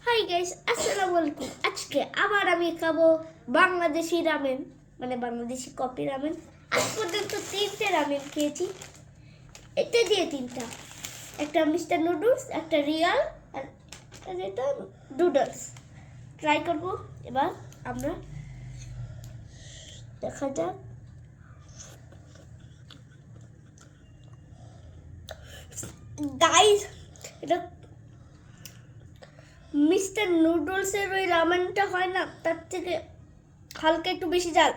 Hi guys, আসসালামু আলাইকুম। আজকে আবার আমি খাবো বাংলাদেশি রামেন, মানে বাংলাদেশি কপি রামেন। আজ পর্যন্ত 3টে রামেন খেয়েছি, এটা দিয়ে 3টা। একটা মিস্টার নুডলস, একটা রিয়াল, আর এটা ডুডলস। ট্রাই করব এবার আমরা, দেখা যাক। গাইস, এটা মিস্টার নুডলসের ওই রামেনটা হয় না, তার থেকে হালকা একটু বেশি ঝাল।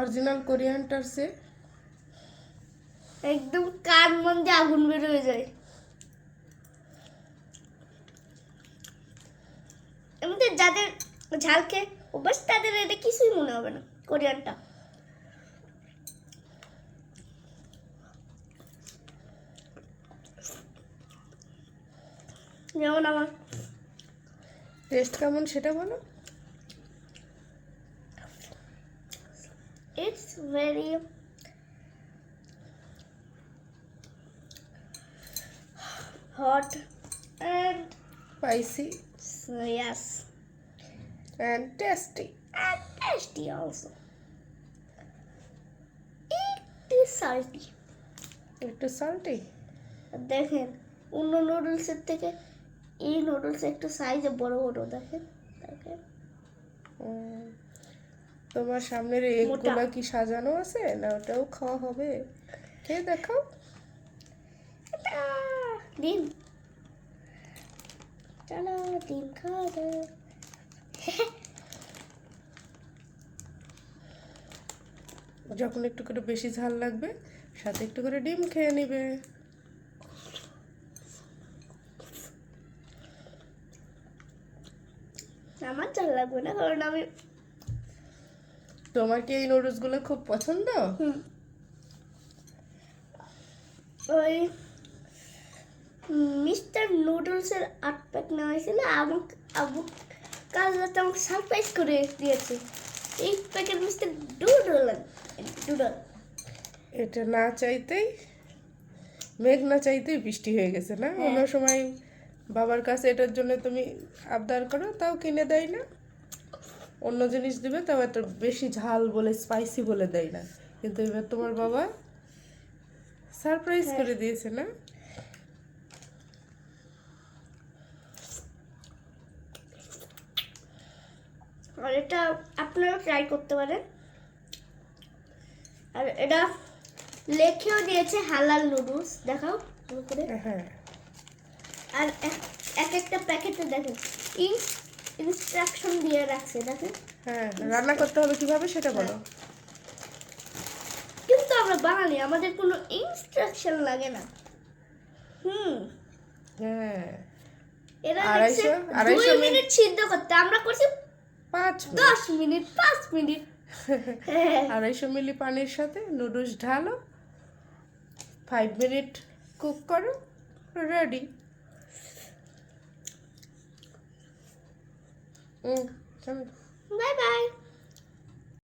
অরিজিনাল কোরিয়ানটার সে একদম কান মন দিয়ে আগুন বের হয়ে যায়। এমনিতে যাদের ঝাল খেয়ে অভ্যাস তাদের এটা কিছুই মনে হবে না, কোরিয়ানটা। যেমন আমার টেস্ট কেমন সেটা বলো। It's very hot and spicy yes, and tasty. and tasty also. একটু salty। একটু সল্টি। দেখেন অন্য নুডলসের থেকে এই নুডলস একটু সাইজে বড় বড়। দেখেন দেখেন তোমার সামনের এগুলা কি সাজানো আছে না ওটাও খাওয়া হবে? খেয়ে দেখো। ডিম, চলো ডিম খাওয়া যাক। যখন একটু করে বেশি ঝাল লাগবে সাথে একটু করে ডিম খেয়ে নিবে। আমার ঝাল লাগবে না, কারণ আমি তোমার কি এই নুডলসগুলো খুব পছন্দ? ওই মিস্টার নুডলসের 8 প্যাক নেওয়া হয়েছিল। আমাকে আবু কাল রাতে আমাকে সারপ্রাইজ করে দিয়েছে 8 প্যাকেট মিস্টার ডুডল ডুডল। এটা না চাইতেই মেঘ না চাইতেই বৃষ্টি হয়ে গেছে না? অন্য সময় বাবার কাছে এটার জন্য তুমি আবদার করো, তাও কিনে দেয় না। অন্য জিনিস দিবে তাও এত বেশি ঝাল বলে, স্পাইসি বলে দেয় না। কিন্তু এবার তোমার বাবা সারপ্রাইজ করে দিয়েছে না? আর এটা আপনারাও ট্রাই করতে পারেন। আর এটা লেখেও দিয়েছে হালাল নুডলস, দেখাও ভালো করে। হ্যাঁ, আর এক একটা প্যাকেটে দেখেন ইনস্ট্রাকশন দিয়ে রাখছে, দেখেন। হ্যাঁ, রান্না করতে হবে কিভাবে সেটা বলো। কিন্তু আমরা বাঙালি, আমাদের কোনো ইনস্ট্রাকশন লাগে না। হ্যাঁ, এরা 250 মিনিট সিদ্ধ করতে, আমরা করছি 5 10 মিনিট 5 মিনিট। 250 মিলি পানির সাথে নুডলস ঢালো, 5 মিনিট কুক করো, রেডি। Bye bye.